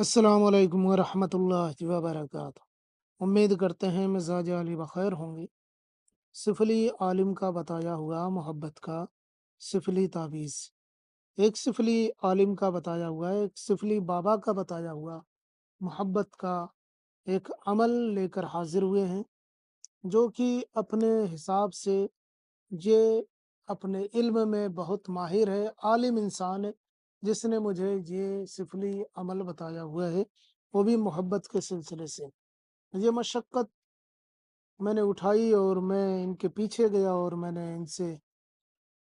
अस्सलाम वालेकुम वरहमतुल्लाहि वबरकातुहू। उम्मीद करते हैं मिजाज अली बखैर होंगे। सिफली आलिम का बताया हुआ मोहब्बत का सिफली तावीज़। एक सिफली आलिम का बताया हुआ, एक सिफली बाबा का बताया हुआ मोहब्बत का एक अमल लेकर हाजिर हुए हैं, जो कि अपने हिसाब से ये अपने इल्म में बहुत माहिर है, आलिम इंसान है, जिसने मुझे ये सिफली अमल बताया हुआ है, वो भी मोहब्बत के सिलसिले से। ये मशक्क़त मैंने उठाई और मैं इनके पीछे गया और मैंने इनसे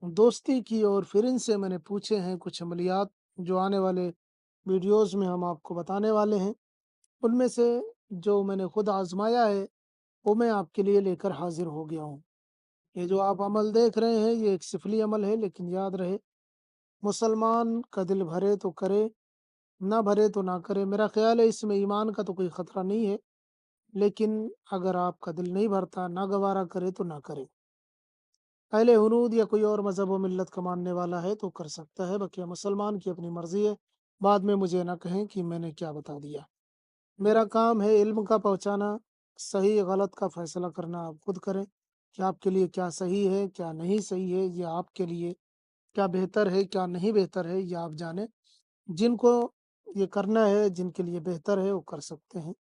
दोस्ती की और फिर इनसे मैंने पूछे हैं कुछ अमलियात, जो आने वाले वीडियोज़ में हम आपको बताने वाले हैं। उनमें से जो मैंने खुद आज़माया है, वो मैं आपके लिए लेकर हाज़िर हो गया हूँ। ये जो आप अमल देख रहे हैं, ये एक सिफली अमल है, लेकिन याद रहे, मुसलमान का दिल भरे तो करे, ना भरे तो ना करे। मेरा ख़्याल है इसमें ईमान का तो कोई ख़तरा नहीं है, लेकिन अगर आपका दिल नहीं भरता, ना गवारा करे तो ना करे। अहले हुनूद या कोई और मज़हब व मिल्लत का मानने वाला है तो कर सकता है, बाकी मुसलमान की अपनी मर्ज़ी है। बाद में मुझे ना कहें कि मैंने क्या बता दिया। मेरा काम है इल्म का पहुँचाना, सही गलत का फ़ैसला करना आप खुद करें कि आपके लिए क्या सही है, क्या नहीं सही है, ये आपके लिए क्या बेहतर है, क्या नहीं बेहतर है, ये आप जानें। जिनको ये करना है, जिनके लिए बेहतर है, वो कर सकते हैं।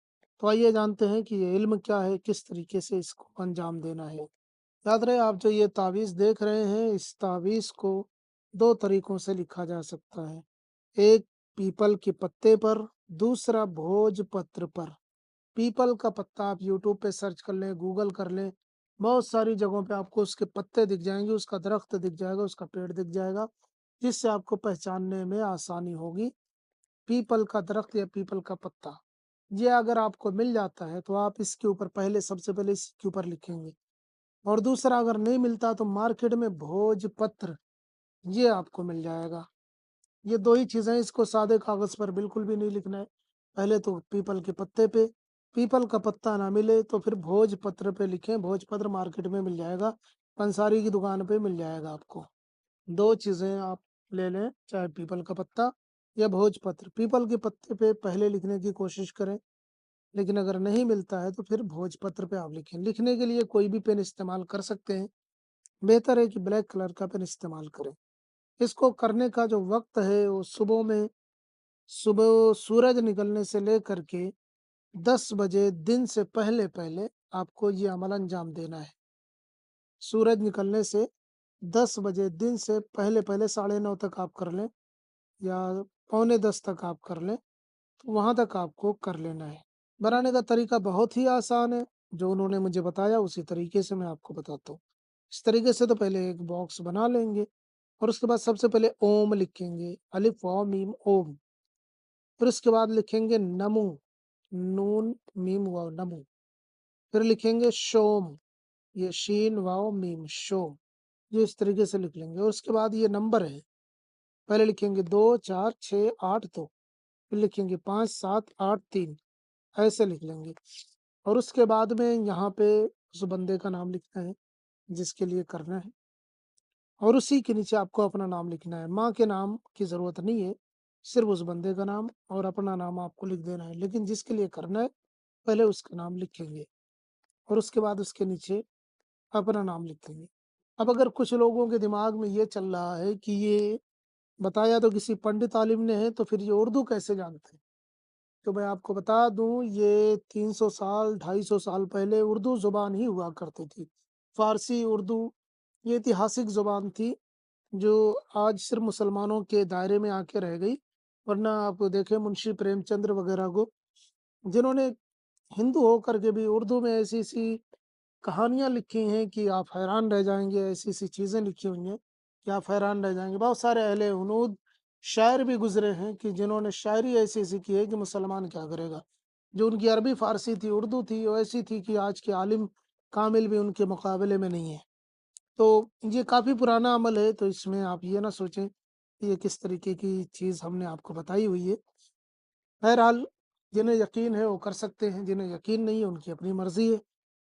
तो आइए जानते हैं कि ये इल्म क्या है, किस तरीके से इसको अंजाम देना है। याद रहे, आप जो ये तावीज़ देख रहे हैं, इस तावीज़ को 2 तरीकों से लिखा जा सकता है। एक पीपल के पत्ते पर, दूसरा भोजपत्र पर। पीपल का पत्ता आप यूट्यूब पे सर्च कर लें, गूगल कर लें, बहुत सारी जगहों पे आपको उसके पत्ते दिख जाएँगे, उसका दरख्त दिख जाएगा, उसका पेड़ दिख जाएगा, जिससे आपको पहचानने में आसानी होगी। पीपल का दरख्त या पीपल का पत्ता, ये अगर आपको मिल जाता है, तो आप इसके ऊपर पहले सबसे पहले इसके ऊपर लिखेंगे। और दूसरा अगर नहीं मिलता तो मार्केट में भोजपत्र, ये आपको मिल जाएगा। ये 2 ही चीज़ें हैं, इसको सादे कागज़ पर बिल्कुल भी नहीं लिखना है। पहले तो पीपल के पत्ते पे, पीपल का पत्ता ना मिले तो फिर भोजपत्र पे लिखें, भोजपत्र मार्केट में मिल जाएगा, पंसारी की दुकान पे मिल जाएगा आपको। 2 चीज़ें आप ले लें, चाहे पीपल का पत्ता या भोजपत्र। पीपल के पत्ते पे पहले लिखने की कोशिश करें, लेकिन अगर नहीं मिलता है तो फिर भोजपत्र पे आप लिखें। लिखने के लिए कोई भी पेन इस्तेमाल कर सकते हैं, बेहतर है कि ब्लैक कलर का पेन इस्तेमाल करें। इसको करने का जो वक़्त है वो सुबह सूरज निकलने से लेकर के 10 बजे दिन से पहले-पहले आपको ये अमल अंजाम देना है। सूरज निकलने से 10 बजे दिन से पहले-पहले 9:30 तक आप कर लें या पौने 10 तक आप कर लें, तो वहाँ तक आपको कर लेना है। बनाने का तरीका बहुत ही आसान है, जो उन्होंने मुझे बताया उसी तरीके से मैं आपको बताता हूँ। इस तरीके से तो पहले एक बॉक्स बना लेंगे और उसके बाद सबसे पहले ओम लिखेंगे, अलिफ वाव मीम ओम। फिर उसके बाद लिखेंगे नमो, नून मीम वाव नमो। फिर लिखेंगे शोम, ये शीन वाव मीम शोम। ये इस तरीके से लिख लेंगे और उसके बाद ये नंबर है। पहले लिखेंगे 2 4 6 8 2, फिर लिखेंगे 5 7 8 3, ऐसे लिख लेंगे। और उसके बाद में यहाँ पे उस बंदे का नाम लिखना है, जिसके लिए करना है, और उसी के नीचे आपको अपना नाम लिखना है। माँ के नाम की ज़रूरत नहीं है, सिर्फ़ उस बंदे का नाम और अपना नाम आपको लिख देना है। लेकिन जिसके लिए करना है, पहले उसका नाम लिखेंगे और उसके बाद उसके नीचे अपना नाम लिखेंगे। अब अगर कुछ लोगों के दिमाग में ये चल रहा है कि ये बताया तो किसी पंडित आलिम ने है, तो फिर ये उर्दू कैसे जानते हैं? तो मैं आपको बता दूँ, ये 300 साल, 250 साल पहले उर्दू ज़ुबान ही हुआ करती थी। फ़ारसी, उर्दू ये ऐतिहासिक ज़ुबान थी, जो आज सिर्फ़ मुसलमानों के दायरे में आके रह गई। वरना आप देखें मुंशी प्रेमचंद्र वग़ैरह को, जिन्होंने हिंदू होकर के भी उर्दू में ऐसी-ऐसी कहानियाँ लिखी हैं कि आप हैरान रह जाएँगे, ऐसी-ऐसी चीज़ें लिखी हुई हैं कि आप हैरान रह जाएँगे। बहुत सारे अहले हुनूद शायर भी गुज़रे हैं कि जिन्होंने शायरी ऐसी-ऐसी की है कि मुसलमान क्या करेगा। जो उनकी अरबी फ़ारसी थी, उर्दू थी, वो ऐसी थी कि आज के आलिम कामिल भी उनके मुकाबले में नहीं है। तो ये काफ़ी पुराना अमल है, तो इसमें आप ये ना सोचें कि ये किस तरीके की चीज़ हमने आपको बताई हुई है। बहरहाल, जिन्हें यकीन है वो कर सकते हैं, जिन्हें यकीन नहीं है उनकी अपनी मर्ज़ी है।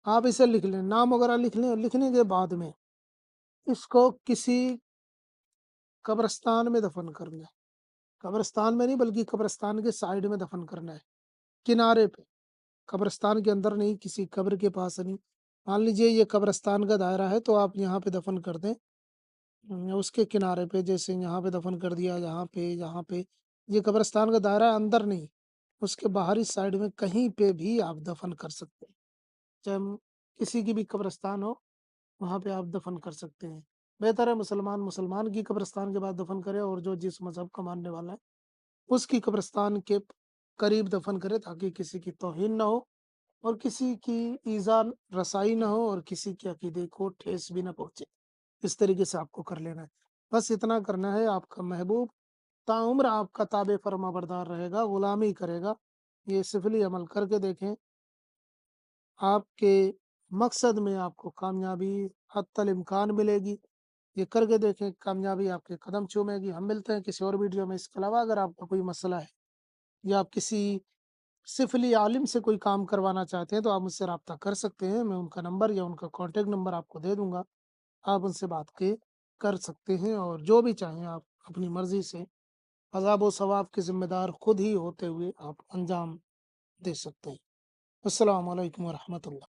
आप इसे लिख लें, नाम वगैरह लिख लें और लिखने के बाद में इसको किसी कब्रिस्तान में दफ़न कर दें। कब्रिस्तान में नहीं बल्कि कब्रिस्तान के साइड में दफन करना है, किनारे पे, कब्रिस्तान के अंदर नहीं, किसी कब्र के पास नहीं। मान लीजिए ये कब्रिस्तान का दायरा है तो आप यहाँ पे दफन कर दें, उसके किनारे पे, जैसे यहाँ पे दफन कर दिया, यहाँ पे, ये कब्रिस्तान का दायरा है, अंदर नहीं, उसके बाहरी साइड में कहीं पे भी आप दफन कर सकते हैं। चाहे किसी की भी कब्रिस्तान हो, वहाँ पे आप दफन कर सकते हैं। बेहतर है मुसलमान मुसलमान की कब्रिस्तान के बाद दफन करे, और जो जिस मज़हब का मानने वाला है, उसकी कब्रिस्तान के करीब दफन करे, ताकि किसी की तौहीन ना हो और किसी की ईज़ा रसाई ना हो और किसी के अकीदे को ठेस भी ना पहुँचे। इस तरीके से आपको कर लेना है। बस इतना करना है, आपका महबूब ताउम्र आपका ताबे फरमाबरदार रहेगा, गुलामी करेगा। ये सिफली अमल करके देखें, आपके मकसद में आपको कामयाबी हत्तल इम्कान मिलेगी। ये करके देखें, कामयाबी आपके कदम चूमेगी। हम मिलते हैं किसी और वीडियो में। इसके अलावा अगर आपका कोई मसला है या आप किसी सिफली आलिम से कोई काम करवाना चाहते हैं तो आप मुझसे रब्ता कर सकते हैं। मैं उनका नंबर या उनका कॉन्टैक्ट नंबर आपको दे दूँगा। आप उनसे बात के कर सकते हैं, और जो भी चाहें आप अपनी मर्ज़ी से अज़ाब व सवाब के ज़िम्मेदार खुद ही होते हुए आप अंजाम दे सकते हैं। अस्सलामु अलैकुम व रहमतुल्लाह।